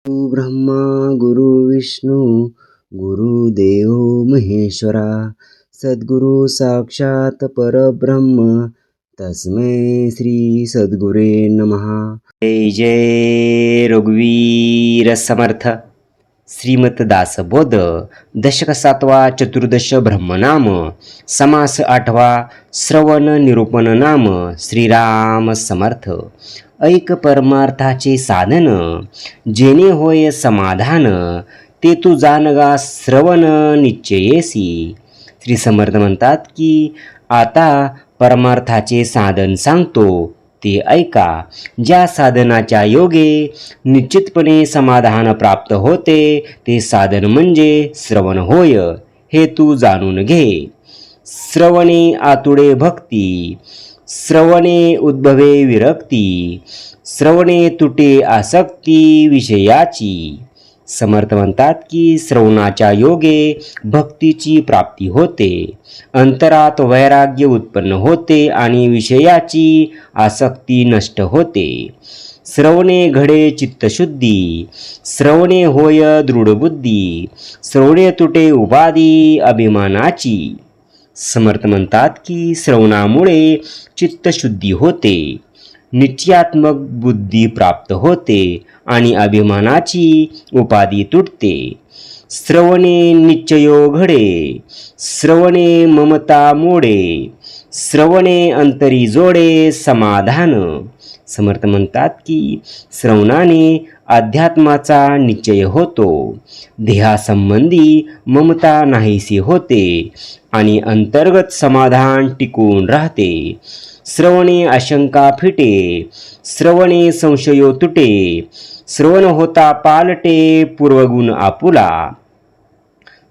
गुरु ब्रह्मा गुरु विष्णू गुरुदेव महेश्वरा सद्गुरु साक्षात परब्रह्म तस्मै श्री सद्गुरे नमः। जय जय रघुवीर समर्थ। श्रीमत दासबोध दशक 7वा चतुर्दश ब्रह्मनाम समास 8वा श्रवण निरूपण नाम श्रीराम समर्थ। ऐक परमार्थाचे साधन जेणे होय समाधान ते तू जानगा श्रवण निश्चयेसी। श्री समर्थ म्हणतात की आता परमार्थाचे साधन सांगतो ते ऐका। ज्या साधनाच्या योगे निश्चितपणे समाधान प्राप्त होते ते साधन म्हणजे श्रवण होय, हे तू जाणून घे। श्रवणे आतुडे भक्ती, श्रवणे उद्भवे विरक्ती, श्रवणे तुटे आसक्ती विषयाची। समर्थ म्हणतात की श्रवणाच्या योगे भक्तीची प्राप्ती होते, अंतरात वैराग्य उत्पन्न होते आणि विषयाची आसक्ती नष्ट होते। श्रवणे घडे चित्तशुद्धी, श्रवणे होय दृढबुद्धी, श्रवणे तुटे उपाधी अभिमानाची। समर्थ म्हणतात की श्रवणामुळे चित्तशुद्धी होते, निश्चयात्मक बुद्धी प्राप्त होते आणि अभिमानाची उपाधी तुटते। श्रवणे निश्चयो घडे, श्रवणे ममता मोडे, श्रवणे अंतरी जोडे समाधान। समर्थ म्हणतात की श्रवणाने अध्यात्माचा निश्चय होतो, देहासंबंधी ममता नाहीशी होते आणि अंतर्गत समाधान टिकून राहते। श्रवणे आशंका फिटे, श्रवणे संशयो तुटे, श्रवण होता पालटे पूर्वगुण आपुला।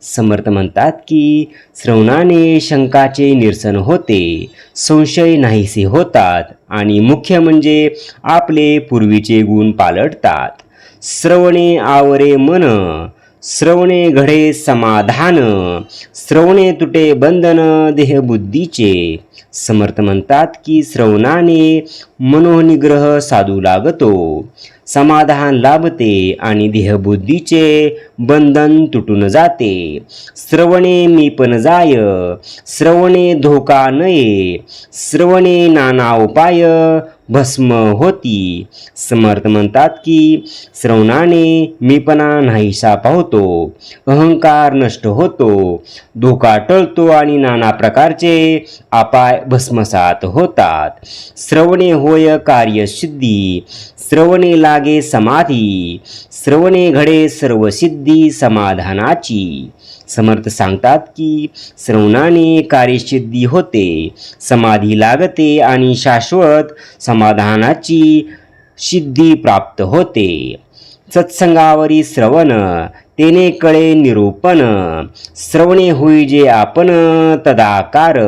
समर्थ म्हणतात की श्रवणाने शंकाचे निरसन होते, संशय नाहीसे होतात आणि मुख्य म्हणजे आपले पूर्वीचे गुण पालटतात। श्रवणे आवरे मन, श्रवणे घडे समाधान, श्रवणे तुटे बंधन देहबुद्धीचे। समर्थ म्हणतात की श्रवणाने मनोनिग्रह साधू लागतो, समाधान लाभते आणि देहबुद्धीचे बंधन तुटून जाते। श्रवणे मी पण जाय, श्रवणे धोका नये, श्रवणे नाना उपाय भस्म होती। समर्थ म्हणतात की श्रवणाने मीपणा नाहीसा पावतो, अहंकार नष्ट होतो, धोका टळतो आणि नाना प्रकारचे अपाय भस्मसात होतात। श्रवणे होय कार्यसिद्धी, श्रवणे लागे समाधी, श्रवणे घडे सर्व सिद्धी समाधानाची। समर्थ सांगतात की श्रवणाने कार्यसिद्धी होते, समाधी लागते आणि शाश्वत समाधानाची सिद्धी प्राप्त होते। सत्संगावरी श्रवण तेने कळे निरूपण, श्रवणे होई जे आपण तदाकार।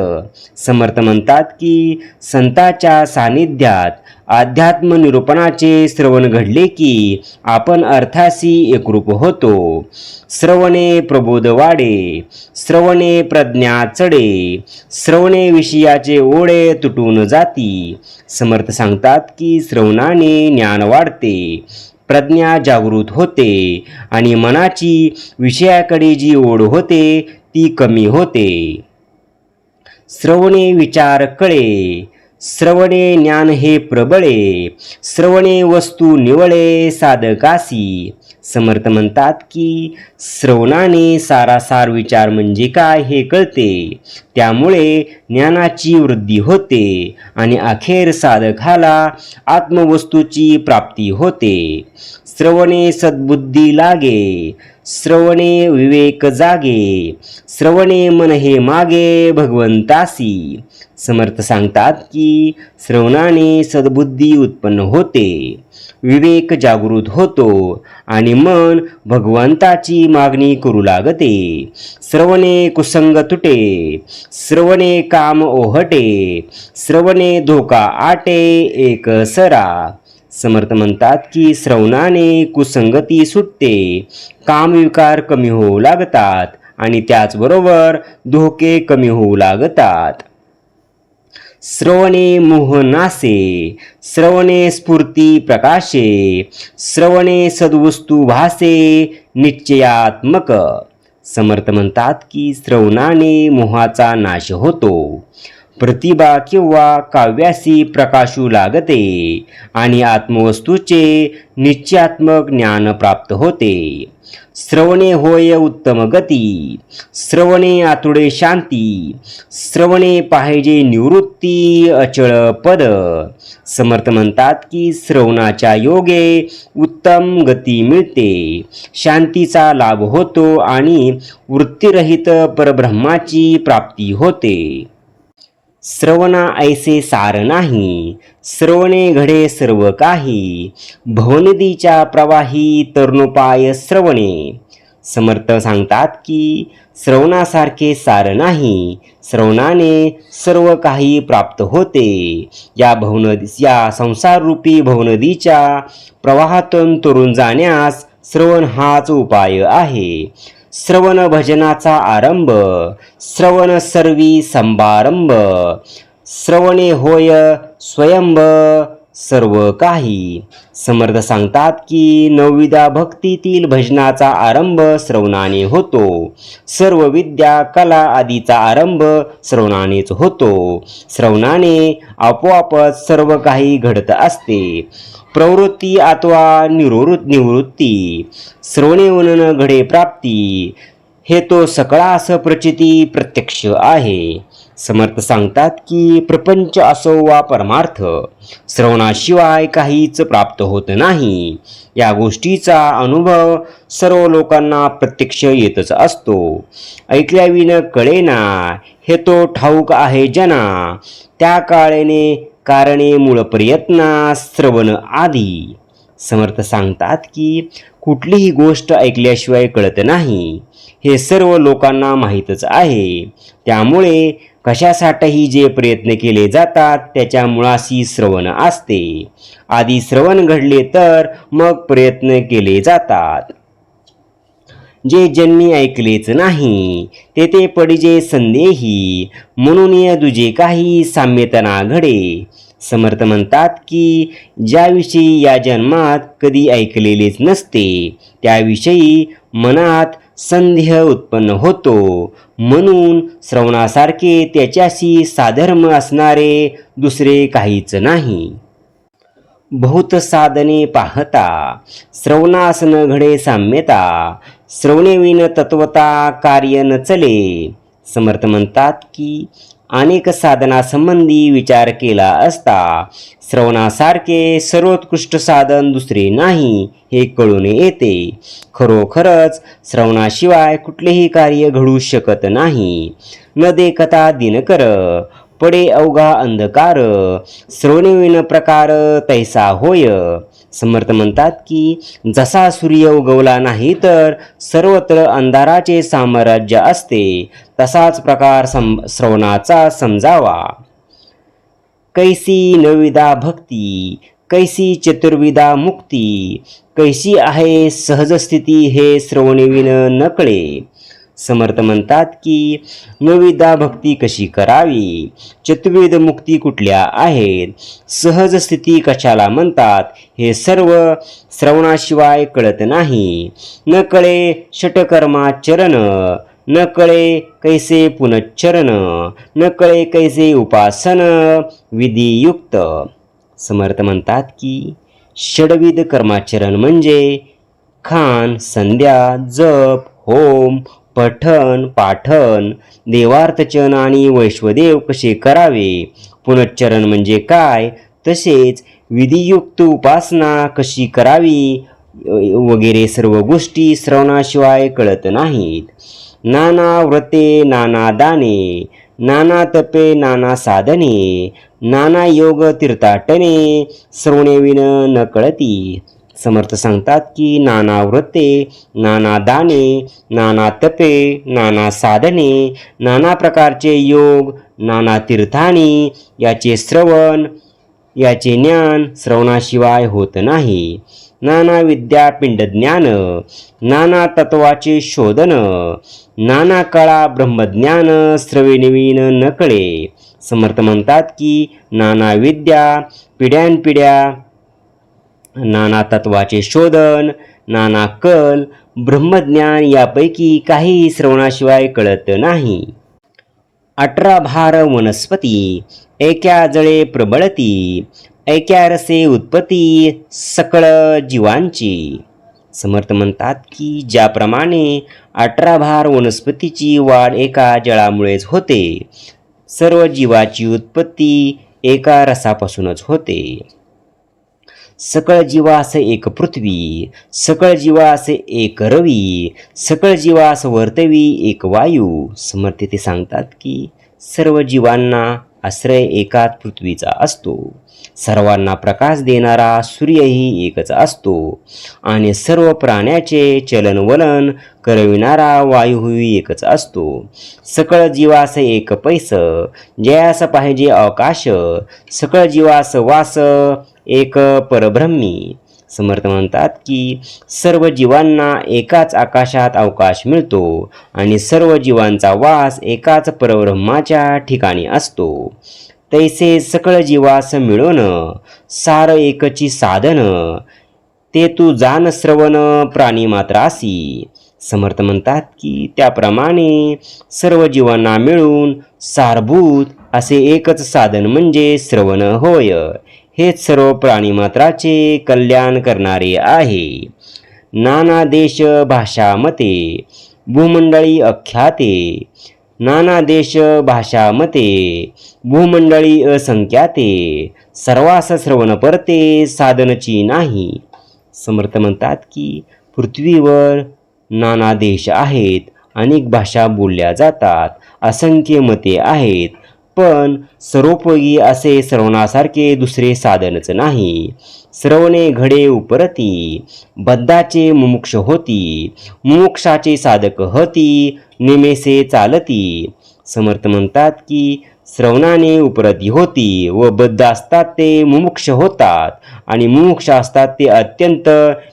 समर्थ म्हणतात की संतांच्या सानिध्यात अध्यात्म निरूपणाचे श्रवण घडले की आपण अर्थाशी एकरूप होतो। श्रवणे प्रबोध वाढे, श्रवणे प्रज्ञा चढे, श्रवणे विषयाचे ओढे तुटून जाती। समर्थ सांगतात की श्रवणाने ज्ञान वाढते, प्रज्ञा जागृत होते आणि मनाची विषयाकडे जी ओढ होते ती कमी होते। श्रवणे विचार कळे, श्रवणे ज्ञान हे प्रबळे, श्रवणे वस्तू निवळे साधकासी। समर्थ म्हणतात की श्रवणाने सारासार विचार म्हणजे काय हे कळते, त्यामुळे ज्ञानाची वृद्धी होते आणि अखेर साधकाला आत्मवस्तूची प्राप्ती होते। श्रवणे सद्बुद्धी लागे, श्रवणे विवेक जागे, श्रवणे मन हे मागे भगवंतासी। समर्थ सांगतात की श्रवणाने सद्बुद्धी उत्पन्न होते, विवेक जागृत होतो आणि मन भगवंताची मागणी करू लागते। श्रवणे कुसंग तुटे, श्रवणे काम ओहटे, श्रवणे धोका आटे एक सरा। समर्थ म्हणतात की श्रवणाने कुसंगती सुटते, कामविकार कमी होऊ लागतात आणि त्याचबरोबर धोके कमी होऊ लागतात। श्रवणे मोहनासे, श्रवणे स्फूर्ती प्रकाशे, श्रवणे सद्वस्तू भासे निश्चयात्मक. समर्थ म्हणतात की श्रवणाने मोहाचा नाश होतो, प्रतिभा किंवा काव्यासी प्रकाशू लागते आणि आत्मवस्तूचे निश्चयात्मक ज्ञान प्राप्त होते. श्रवणे होय उत्तम गती, श्रवणे आतुडे शांती, श्रवणे पाहिजे निवृत्ती अचळ पद. समर्थ म्हणतात की श्रवणाच्या योगे उत्तम गती मिळते, शांतीचा लाभ होतो आणि वृत्तीरहित परब्रह्माची प्राप्ती होते. श्रवणा ऐसे सार नाही, श्रवणे घडे सर्व काही, भवनदीच्या प्रवाही तरुणोपाय श्रवणे. समर्थ सांगतात की श्रवणासारखे सार नाही, श्रवणाने सर्व काही प्राप्त होते. या संसाररूपी भवनदीच्या प्रवाहातून तरुण जाण्यास श्रवण हाच उपाय आहे. श्रवण भजनाचा आरंभ, श्रवण सर्वी संभारंभ, श्रवणे होय स्वयंभ सर्व काही. समर्थ सांगतात की नवविधा भक्तीतील भजनाचा आरंभ श्रवणाने होतो. सर्व विद्या कला आदीचा आरंभ श्रवणानेच होतो. श्रवणाने आपोआपच सर्व काही घडत असते, प्रवृत्ती अथवा निवृत्ती. श्रवणे वनन घडे प्राप्ती, हे तो सकळास प्रचिती प्रत्यक्ष आहे. समर्थ सांगतात की प्रपंच असो वा परमार्थ, श्रवणाशिवाय काहीच प्राप्त होत नाही. या गोष्टीचा अनुभव सर्व लोकांना प्रत्यक्ष येतच असतो. ऐकल्याविन कळेना, हे तो ठाऊक आहे जना. त्या काळेने कारणे मूळ प्रयत्ना श्रवण आधी. समर्थ सांगतात की कुठलीही गोष्ट ऐकल्याशिवाय कळत नाही, हे सर्व लोकांना माहीतच आहे. त्यामुळे कशासाठीही जे प्रयत्न केले जातात त्याच्या मुळाशी श्रवण असते. आधी श्रवण घडले तर मग प्रयत्न केले जातात. जे जन्मी ऐकलेच नाही, तेथे पडिजे संदेही, म्हणून दुजे काही साम्यतना घडे. समर्थ म्हणतात की ज्याविषयी या जन्मात कधी ऐकलेलेच नसते, त्याविषयी मनात संदेह उत्पन्न होतो. म्हणून श्रवणासारखे त्याच्याशी साधर्म असणारे दुसरे काहीच नाही. बहुत साधने पाहता, श्रवणास न घडे साम्यता, श्रवणेविन तत्वता कार्य न चले. समर्थ म्हणतात की अनेक साधनासंबंधी विचार केला असता श्रवणासारखे सर्वोत्कृष्ट साधन दुसरे नाही हे कळून येते. खरोखरच श्रवणाशिवाय कुठलेही कार्य घडू शकत नाही. न देखता दिनकर, पडे अवघा अंधकार, श्रवणेविन प्रकार तैसा होय. समर्थ म्हणतात की जसा सूर्य उगवला नाही तर सर्वत्र अंधाराचे साम्राज्य असते, तसाच प्रकार श्रवणाचा समजावा. कैसी नवविधा भक्ती, कैसी चतुर्विधा मुक्ती, कैसी आहे सहज स्थिती हे श्रवणेविन न कळे. समर्थ म्हणतात की नवविधा भक्ती कशी करावी, चतुर्विध मुक्ती कुठल्या आहेत, सहज स्थिती कशाला म्हणतात, हे सर्व श्रवणाशिवाय कळत नाही. न कळे षटकर्माचरण, न कळे कैसे पुनच्चरण, न कळे कैसे उपासन विधियुक्त. समर्थ म्हणतात की षडविध कर्माचरण म्हणजे खान, संध्या, जप, होम, पठण, पाठन, देवार्थचन आणि वैश्वदेव कसे करावे, पुनच्चरण म्हणजे काय, तसेच विधियुक्त उपासना कशी करावी वगैरे सर्व गोष्टी श्रवणाशिवाय कळत नाहीत. नाना व्रते नाना दाने, नाना तपे नाना साधने, नाना योग तीर्थाटने, श्रवणेविन न कळती. समर्थ सांगतात की नाना व्रते, नाना दाने, नाना तपे, नाना साधने, नाना प्रकारचे योग, नाना तीर्थानी याचे श्रवण, याचे ज्ञान श्रवणाशिवाय होत नाही. नाना विद्यापिंड ज्ञान, नाना तत्वाचे शोधन, नाना कळा ब्रह्मज्ञान श्रवणेविन न कळे. समर्थ म्हणतात की नाना विद्या, पिढ्यानपिढ्या नाना तत्वाचे शोधन, नाना कल, ब्रह्मज्ञान यापैकी काही श्रवणाशिवाय कळत नाही. 18 भार वनस्पती, एक्या जळे प्रबळती, ऐक्या रसे उत्पत्ती सकळ जीवांची. समर्थ म्हणतात की ज्याप्रमाणे 18 भार वनस्पतीची वाढ एका जळामुळेच होते, सर्व जीवाची उत्पत्ती एका रसापासूनच होते. सकळ जीवास एक पृथ्वी, सकळ जीवास एक रवी, सकळ जीवास वर्तवी एक वायू. समर्थ ते सांगतात की सर्व जीवांना आश्रय एकाच पृथ्वीचा असतो, सर्वांना प्रकाश देणारा सूर्यही एकच असतो आणि सर्व प्राण्याचे चलनवलन करविणारा वायूही एकच असतो. सकळ जीवास एक पैस, जयास पाहिजे आकाश, सकळ जीवास वास एक परब्रह्मी. समर्थ म्हणतात की सर्व जीवांना एकाच आकाशात अवकाश मिळतो आणि सर्व जीवांचा वास एकाच परब्रह्माच्या ठिकाणी असतो. तैसे सकळ जीवास मिळून सार एकची साधन, ते तू जान श्रवण प्राणी मात्रासी. समर्थ म्हणतात की त्याप्रमाणे सर्व जीवांना मिळून सारभूत असे एकच साधन म्हणजे श्रवण होय. हेच सर्व प्राणीमात्राचे कल्याण करणारे आहे. नाना देश भाषा मते, भूमंडळी अख्याते, नाना देश भाषा मते, भूमंडळी असंख्याते, सर्वास श्रवण परते साधनची नाही. समर्थ म्हणतात की पृथ्वीवर नाना देश आहेत, अनेक भाषा बोलल्या जातात, असंख्य मते आहेत, पण सर्वोपयोगी असे श्रवणासारखे दुसरे साधनच नाही. श्रवणे घडे उपरती, बद्धाचे मुमुक्ष होती, मुमुक्षाचे साधक होती, नेमेसे चालती. समर्थ म्हणतात की श्रवणाने उपरती होती व बद्ध असतात ते मुमुक्ष होतात आणि मुमुक्ष असतात ते अत्यंत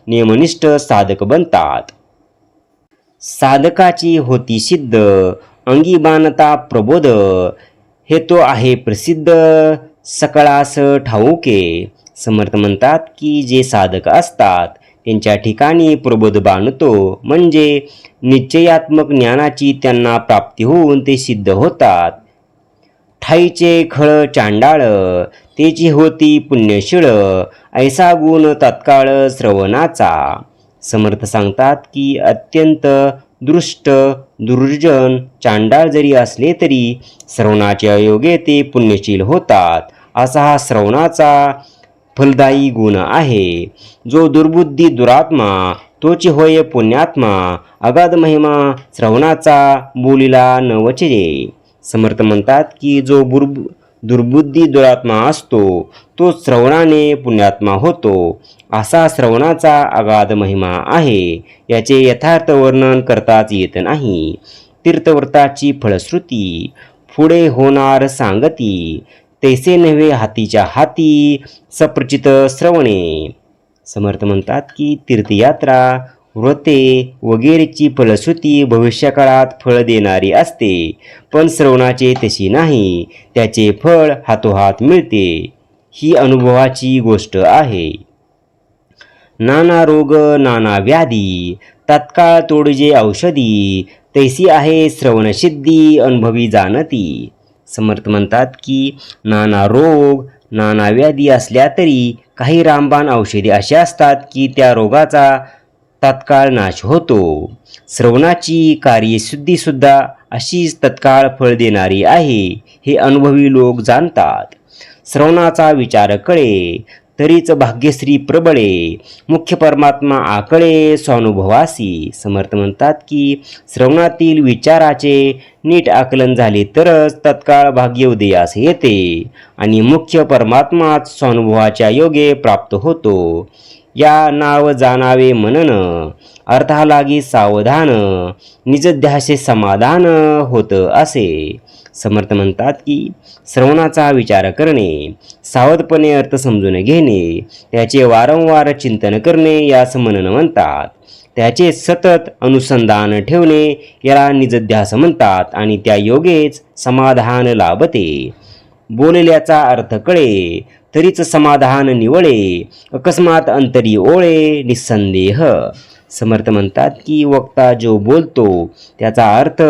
नियमनिष्ठ साधक बनतात. साधकाची होती सिद्ध, अंगी बाणता प्रबोध, हे तो आहे प्रसिद्ध सकळास ठाऊके. समर्थ म्हणतात की जे साधक असतात त्यांच्या ठिकाणी प्रबोध बाणतो म्हणजे निश्चयात्मक ज्ञानाची त्यांना प्राप्ती होऊन ते सिद्ध होतात. ठाईचे खळ चांडाळ, तेची होती पुण्यशीळ, ऐसा गुण तत्काळ श्रवणाचा. समर्थ सांगतात की अत्यंत दृष्ट, दुर्जन, चांडाळ जरी असले तरी श्रवणाच्या योगे ते पुण्यशील होतात. असा हा श्रवणाचा फलदायी गुण आहे. जो दुर्बुद्धी दुरात्मा तोची होय पुण्यात्मा, अगाध महिमा श्रवणाचा बोलिला न वचरे. समर्थ म्हणतात की जो दुर्बुद्धी दुरात्मा असतो तो श्रवणाने पुण्यात्मा होतो. असा श्रवणाचा अगाध महिमा आहे, याचे यथार्थ वर्णन करताच येत नाही. तीर्थव्रताची फलश्रुती पुढे होणार सांगती, तैसे नव्हे हातीच्या हाती सप्रचित श्रवणे. समर्थ म्हणतात की तीर्थयात्रा, व्रते वगैरेची फलश्रुती भविष्यकाळात फळ देणारी असते, पण श्रवणाचे तशी नाही, त्याचे फळ हातोहात मिळते. ही अनुभवाची गोष्ट आहे. नाना रोग नाना व्याधी, तत्काळ तोडजे औषधी, तैसी आहे श्रवणसिद्धी अनुभवी जाणती. समर्थ म्हणतात की नाना रोग नाना व्याधी असल्या तरी काही रामबाण औषधी असे असतात की त्या रोगाचा तत्काळ नाश होतो. श्रवणाची कार्यसिद्धीसुद्धा अशीच तत्काळ फळ देणारी आहे, हे अनुभवी लोक जाणतात. श्रवणाचा विचार कळे तरीच भाग्यश्री प्रबळे, मुख्य परमात्मा आकळे स्वानुभवासी. समर्थ म्हणतात की श्रवणातील विचाराचे नीट आकलन झाले तरच तत्काळ भाग्य उदयास येते आणि मुख्य परमात्माच स्वानुभवाच्या योगे प्राप्त होतो. या नाव जाणावे मनन, अर्थालागी सावधान, निजध्यासे समाधान होत असे. समर्थ म्हणतात की श्रवणाचा विचार करणे, सावधपणे अर्थ समजून घेणे, त्याचे वारंवार चिंतन करणे यास मनन म्हणतात. त्याचे सतत अनुसंधान ठेवणे याला निजध्यास म्हणतात आणि त्या योगेच समाधान लाभते. बोलल्याचा अर्थ कळे, तरीच समाधान निवळे, अकस्मात अंतरी ओळे निसंदेह. समर्थ म्हणतात की वक्ता जो बोलतो त्याचा अर्थ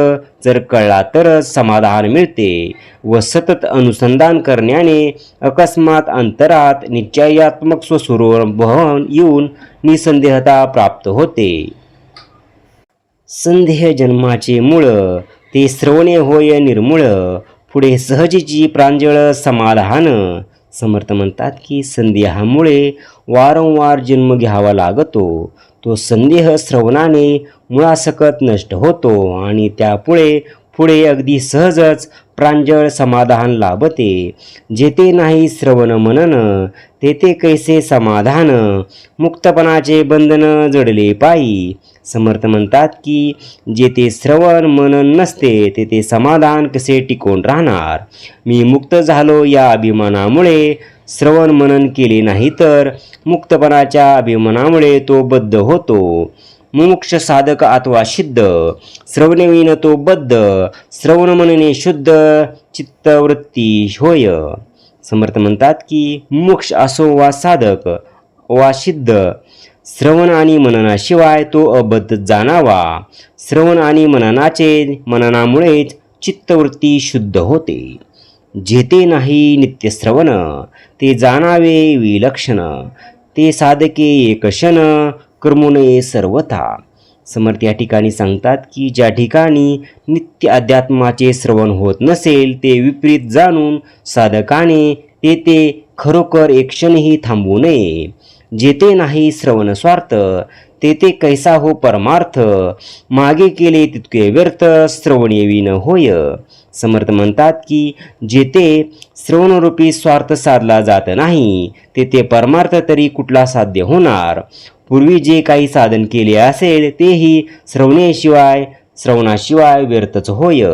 जर कळला तरच समाधान मिळते व सतत अनुसंधान करण्याने अकस्मात अंतरात निश्चयात्मक स्वस्वरूप भावन येऊन निसंदेहता प्राप्त होते. संदेह जन्माचे मूळ, ते श्रवणे होय निर्मूळ, पुढे सहजीची प्रांजळ समाधान. समर्थ म्हणतात की संदेहामुळे वारंवार जन्म घ्यावा लागतो. तो संदेह श्रवणाने मुळासकट नष्ट होतो आणि त्यापुढे पुढे अगदी सहजच प्रांजळ समाधान लाभते. जेथे नाही श्रवण मनन तेथे कैसे समाधान, मुक्तपणाचे बंधन जडले पायी. समर्थ म्हणतात की जेथे श्रवण मनन नसते तेथे समाधान कसे टिकून राहणार. मी मुक्त झालो या अभिमानामुळे श्रवण मनन केले नाही तर मुक्तपणाच्या अभिमानामुळे तो बद्ध होतो. मुमुक्ष साधक अथवा सिद्ध, श्रवणविन तो बद्ध, श्रवण मनने शुद्ध चित्तवृत्ती होय. समर्थ म्हणतात की मोक्ष असो वा साधक वा सिद्ध, श्रवण आणि मननाशिवाय तो अबद्ध जाणावा. श्रवण आणि मननामुळेच चित्तवृत्ती शुद्ध होते. जेथे नाही नित्यश्रवण ते जाणावे विलक्षण, ते साधके एकशन कर्मू नये सर्वथा. समर्थ या ठिकाणी सांगतात की ज्या ठिकाणी नित्य अध्यात्माचे श्रवण होत नसेल ते विपरीत जाणून साधकाने तेथे खरोखर एक क्षणही थांबू नये. जेथे नाही श्रवण स्वार्थ तेथे कैसा हो परमार्थ, मागे केले तितके व्यर्थ श्रवणेविन होय. समर्थ म्हणतात की जेथे श्रवणरूपी स्वार्थ साधला जात नाही तेथे परमार्थ तरी कुठला साध्य होणार. पूर्वी जे काही साधन केले असेल तेही श्रवणाशिवाय व्यर्थच होय.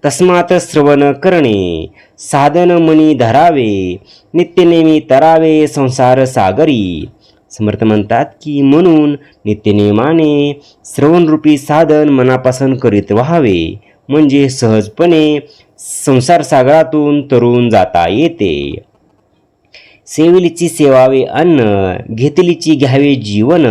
तस्मात श्रवण करणे साधन मनी धरावे, नित्यनेमी तरावे संसार सागरी. समर्थ म्हणतात की म्हणून नित्यनेमाने श्रवणरूपी साधन मनापासून करीत व्हावे, म्हणजे सहजपणे संसार सागरातून तरून जाता येते. सेविलीची सेवावे अन्न, घेतलीची घ्यावे जीवन,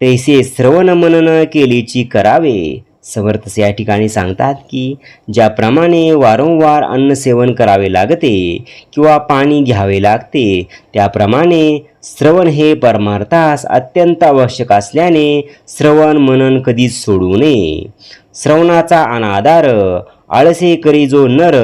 तैसे श्रवण मनन केलीची करावे. समर्थ या ठिकाणी सांगतात की ज्याप्रमाणे वारंवार अन्न सेवन करावे लागते किंवा पाणी घ्यावे लागते त्याप्रमाणे श्रवण हे परमार्थास अत्यंत आवश्यक असल्याने श्रवण मनन कधीच सोडू नये. श्रवणाचा अनादर आळसे करी जो नर,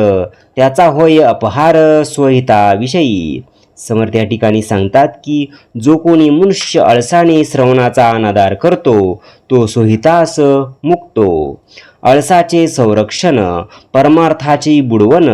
त्याचा होय अपहार स्वहिताविषयी. समर्थ या ठिकाणी सांगतात की जो कोणी मनुष्य आळसाने श्रवणाचा अनादर करतो तो स्वहितास मुक्तो. आळसाचे संरक्षण परमार्थाची बुडवण,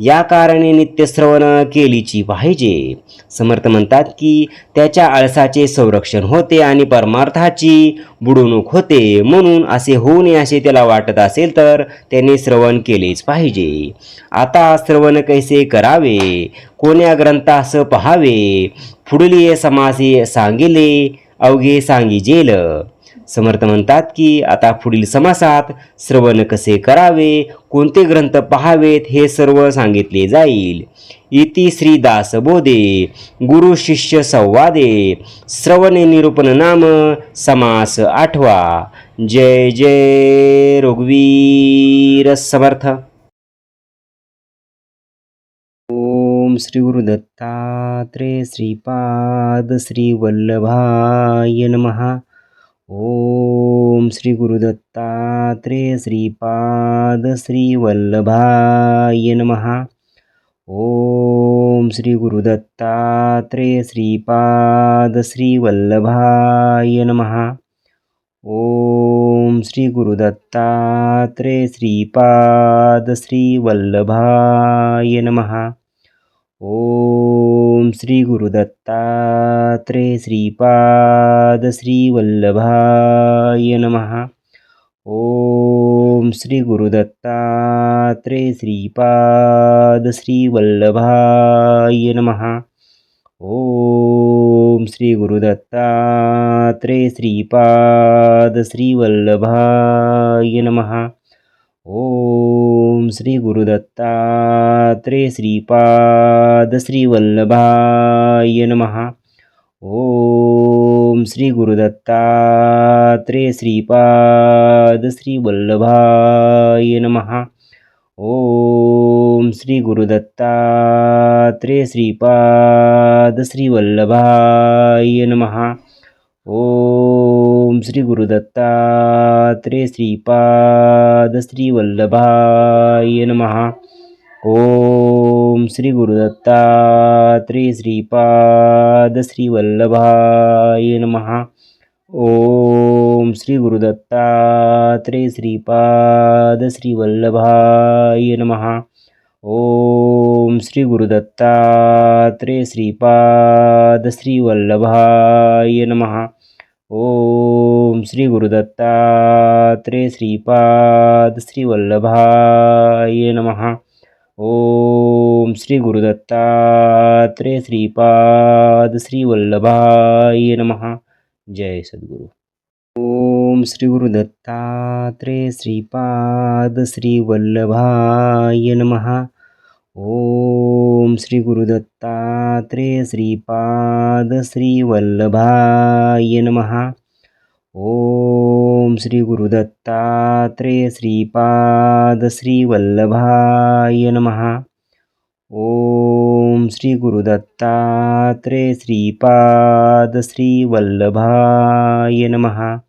या कारणे नित्यश्रवण केलीची पाहिजे. समर्थ म्हणतात की त्याच्या आळसाचे संरक्षण होते आणि परमार्थाची बुडवणूक होते. म्हणून असे होऊ नये असे त्याला वाटत असेल तर त्याने श्रवण केलेच पाहिजे. आता श्रवण कैसे करावे, कोण्या ग्रंथास पहावे, पुढली समासे सांगिले अवघे सांगिजेल. समर्थ म्हणतात की आता पुढील समासात श्रवण कसे करावे, कोणते ग्रंथ पहावेत हे सर्व सांगितले जाईल. इति श्री दासबोधे गुरु शिष्य संवादे श्रवण निरूपण नाम समास 8वा. जय जय रघुवीर समर्थ. ओम श्री गुरु दत्तात्रेय श्रीपाद श्री वल्लभाय नमः. ओम श्री गुरु दत्तात्रेय श्रीपाद श्री वल्लभाय नमः. ओम श्री गुरु दत्तात्रेय श्रीपाद श्री वल्लभाय नमः. ओम श्री गुरु दत्तात्रेय श्रीपाद श्री वल्लभाय नमः. ओम श्री गुरु दत्तात्रेय श्रीपाद श्री वल्लभाय नमः. ओम श्री गुरु दत्तात्रेय श्रीपाद श्री वल्लभाय नमः. ओम श्री गुरु दत्तात्रेय श्रीपाद श्री वल्लभाय नमः. ओम ओम श्री गुरुदत्तात्रेय श्रीपाद श्रीवल्लभाय नमः. ओम श्री गुरुदत्तात्रेय श्रीपाद श्रीवल्लभाय नमः. ओम श्री गुरुदत्तात्रेय श्रीपाद श्रीवल्लभाय नमः. ओम श्री गुरुदत्तात्रेय श्रीपाद श्रीवल्लभाय नमः. ओम श्री गुरुदत्तात्रेय श्रीपाद श्रीवल्लभाय नमः. ओम श्री गुरुदत्तात्रेय श्रीपाद श्रीवल्लभाय नमः. ओम श्री गुरुदत्तात्रेय श्रीपाद श्रीवल्लभाय नमः. ओम श्री गुरुदत्तात्रेय श्रीपाद श्रीवल्लभाय नमः. ओम श्री गुरुदत्तात्रेय श्रीपाद श्रीवल्लभाय नमः. जय सद्गुरु. ओम श्री गुरुदत्तात्रेय श्रीपाद श्रीवल्लभाय नमः. ओम श्री गुरुदत्तात्रेय श्रीपाद श्रीवल्लभाय नमः. ओम श्री गुरुदत्तात्रेय श्रीपाद श्रीवल्लभाय नमः. ओम श्री गुरुदत्तात्रेय श्रीपाद श्रीवल्लभाय नमः.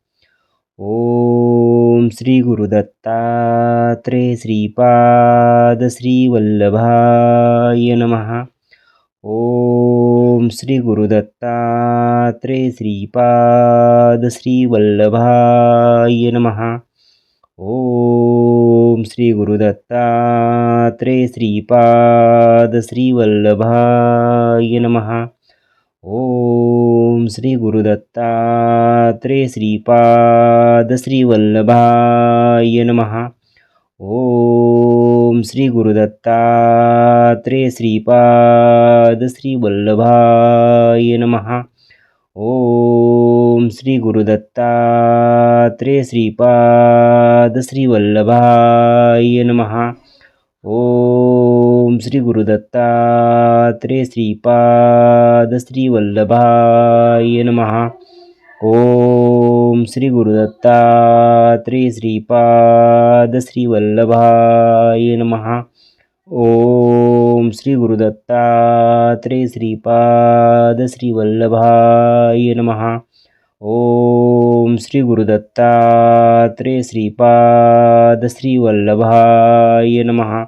ओम श्री गुरुदत्तात्रेय श्रीपाद श्रीवल्लभाय नमः. ओम श्री गुरुदत्तात्रेय श्रीपाद श्रीवल्लभाय नमः. ओम श्री गुरुदत्तात्रेय श्रीपाद श्रीवल्लभाय नमः. ओम श्री गुरुदत्तात्रेय श्रीपाद श्रीवल्लभाय नमः. ओम श्री गुरुदत्तात्रेय श्रीपाद श्रीवल्लभाय नमः. ओम श्री गुरुदत्तात्रेय श्रीपाद श्रीवल्लभाय नमः. ओम श्री गुरुदत्तात्रेय श्रीपाद श्रीवल्लभाय नमः. ओम श्री गुरुदत्तात्रेय श्रीपाद श्रीवल्लभाय नमः. ओम श्री गुरुदत्तात्रेय श्रीपाद श्रीवल्लभाय नमः. ओम श्री गुरुदत्तात्रेय श्रीपाद श्रीवल्लभाय नमः.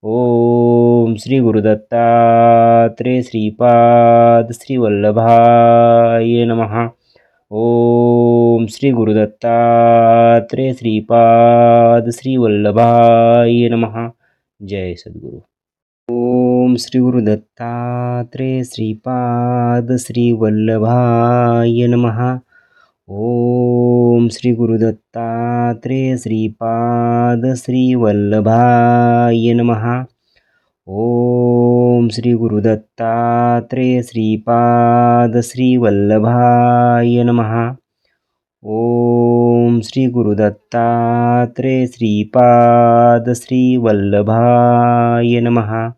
ओम श्री गुरुदत्तात्रेय श्रीपाद श्रीवल्लभाय नमः. ओम श्री गुरुदत्तात्रेय श्रीपाद श्रीवल्लभाय नमः. जय सद्गुरु. ओम श्री गुरुदत्तात्रेय श्रीपाद श्रीवल्लभाय नमः. ओम श्री गुरुदत्तात्रेय श्रीपाद श्रीवल्लभाय नमः. ओम श्री गुरुदत्तात्रेय श्रीपाद श्रीवल्लभाय नमः. ओम श्री गुरुदत्तात्रेय श्रीपाद श्रीवल्लभाय नमः.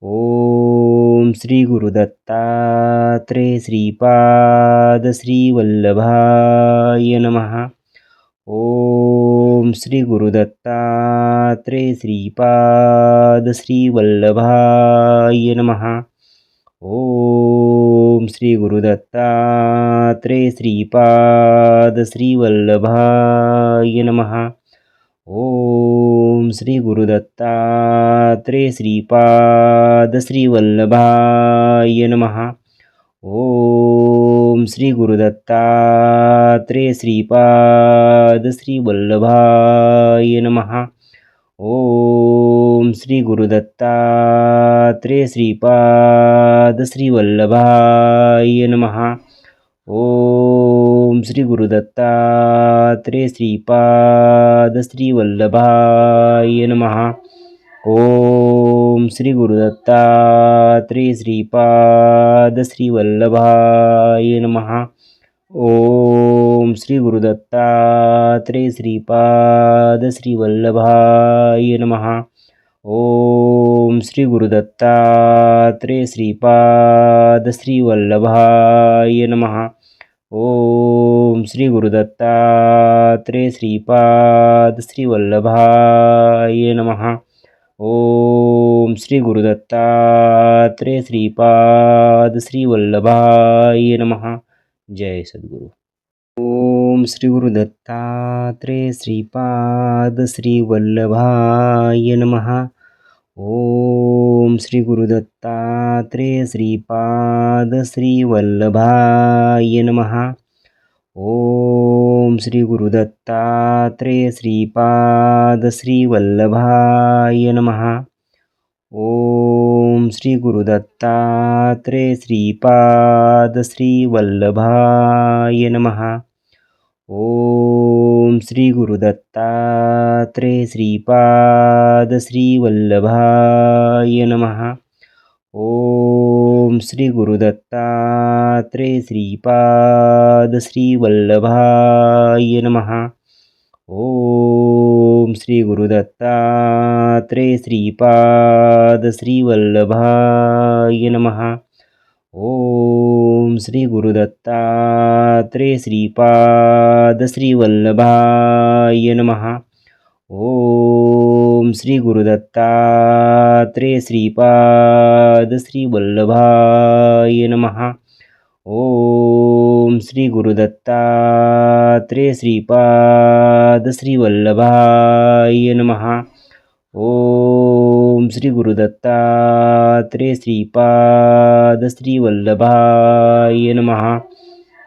ओम श्री गुरुदत्तात्रेय श्रीपाद श्रीवल्लभाय नमः. ओम श्री गुरुदत्तात्रेय श्रीपाद श्रीवल्लभाय नमः. ओम श्री गुरुदत्तात्रेय श्रीपाद श्रीवल्लभाय नमः. ओम श्री गुरुदत्तात्रेय श्रीपाद श्रीवल्लभाय नमः. ओम श्री गुरुदत्तात्रेय श्रीपाद श्रीवल्लभाय नमः. ओम श्री गुरुदत्तात्रेय श्रीपाद श्रीवल्लभाय नमः. ओम श्री गुरुदत्तात्रेय श्रीपाद श्रीवल्लभाय नमः. ओम श्री गुरुदत्तात्रेय श्रीपाद श्रीवल्लभाय नमः. ओम श्री गुरुदत्तात्रेय श्रीपाद श्रीवल्लभाय नमः. ओम श्री गुरुदत्तात्रेय श्रीपाद श्रीवल्लभाय नमः. ओम श्री गुरुदत्तात्रेय श्रीपाद श्रीवल्लभाय नमः. ओम श्री गुरुदत्तात्रेय श्रीपाद श्रीवल्लभाय नमः. जय सद्गुरु. ओम श्री गुरुदत्तात्रेय श्रीपाद श्रीवल्लभाय नमः. ओम श्री गुरुदत्तात्रेय श्रीपाद श्रीवल्लभाय नमः. ओम श्री गुरुदत्तात्रेय श्रीपाद श्रीवल्लभाय नमः. ओम श्री गुरुदत्तात्रेय श्रीपाद श्रीवल्लभाय नमः. ओम श्री गुरुदत्तात्रेय श्रीपाद श्रीवल्लभाय नमः. ओम श्री गुरुदत्तात्रेय श्रीपाद श्रीवल्लभाय नमः. ओम श्री गुरुदत्तात्रेय श्रीपाद श्रीवल्लभाय नमः. ओम श्री गुरुदत्तात्रेय श्रीपाद श्रीवल्लभाय नमः. ओम श्री गुरुदत्तात्रेय श्रीपाद श्रीवल्लभाय नमः. ओम श्री गुरुदत्तात्रेय श्रीपाद श्रीवल्लभाय नमः. ओम श्री गुरुदत्तात्रेय श्रीपाद श्रीवल्लभाय नमः.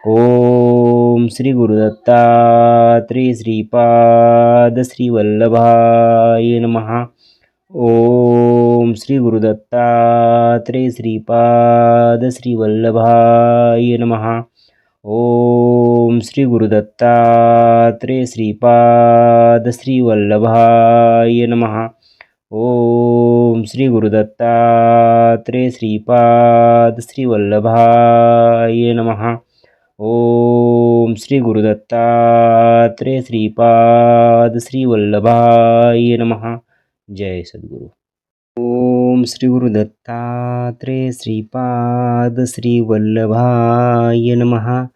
ओम श्री गुरुदत्तात्रेय श्रीपाद श्रीवल्लभाय नमः. ओम श्री गुरुदत्तात्रेय श्रीपाद श्रीवल्लभाय नमः. ओम श्री गुरुदत्तात्रेय श्रीपाद श्रीवल्लभाय नमः. ओम श्री गुरुदत्तात्रेय श्रीपाद श्रीवल्लभाय नमः. ओम श्री गुरुदत्तात्रेय श्रीपाद श्रीवल्लभाय नमः. जय सद्गुरु. ओम श्री गुरुदत्तात्रेय श्रीपाद श्रीवल्लभाय नमः.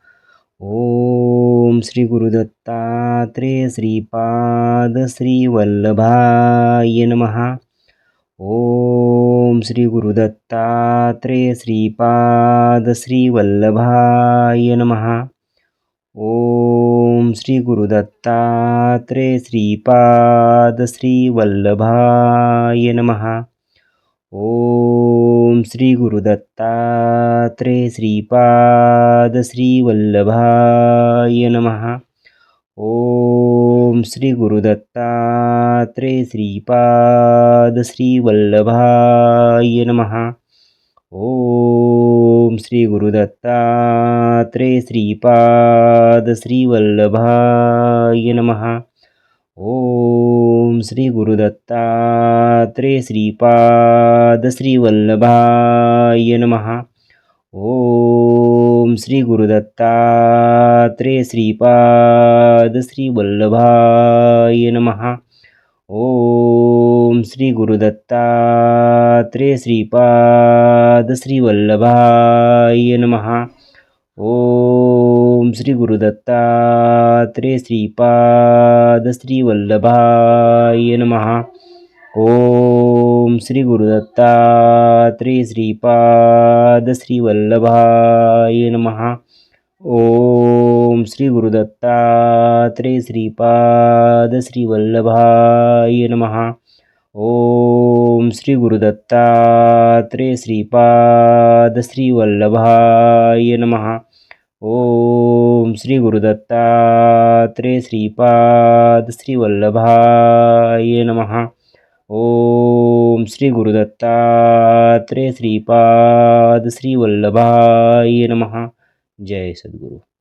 ओम श्री गुरुदत्तात्रेय श्रीपाद श्रीवल्लभाय नमः. ओम श्री गुरुदत्तात्रेय श्रीपाद श्रीवल्लभाय नमः. ओम श्री गुरुदत्तात्रेय श्रीपाद श्रीवल्लभाय नमः. ओम श्री गुरुदत्तात्रेय श्रीपाद श्रीवल्लभाय नमः. ओम श्री गुरुदत्तात्रेय श्रीपाद श्रीवल्लभाय नमः. ओम श्री गुरुदत्तात्रेय श्रीपाद श्रीवल्लभाय नमः. ओम श्री गुरुदत्तात्रेय श्रीपाद श्रीवल्लभाय नमः. ओम श्री गुरुदत्तात्रेय श्रीपाद श्रीवल्लभाय नमः. ओम श्री गुरुदत्तात्रेय श्रीपाद श्रीवल्लभाय नमः. ओम श्री गुरुदत्तात्रेय श्रीपाद श्रीवल्लभाय नमः. ओम श्री गुरुदत्तात्रेय श्रीपाद श्रीवल्लभाय नमः. ओम श्री गुरुदत्तात्रेय श्रीपाद श्रीवल्लभाय नमः. ओम श्री गुरुदत्तात्रेय श्रीपाद श्रीवल्लभाय नमः. ओम श्री गुरुदत्तात्रेय श्रीपाद श्रीवल्लभाय नमः. ओम श्री गुरुदत्तात्रेय श्रीपाद श्रीवल्लभाय नमः. जय सद्गुरु.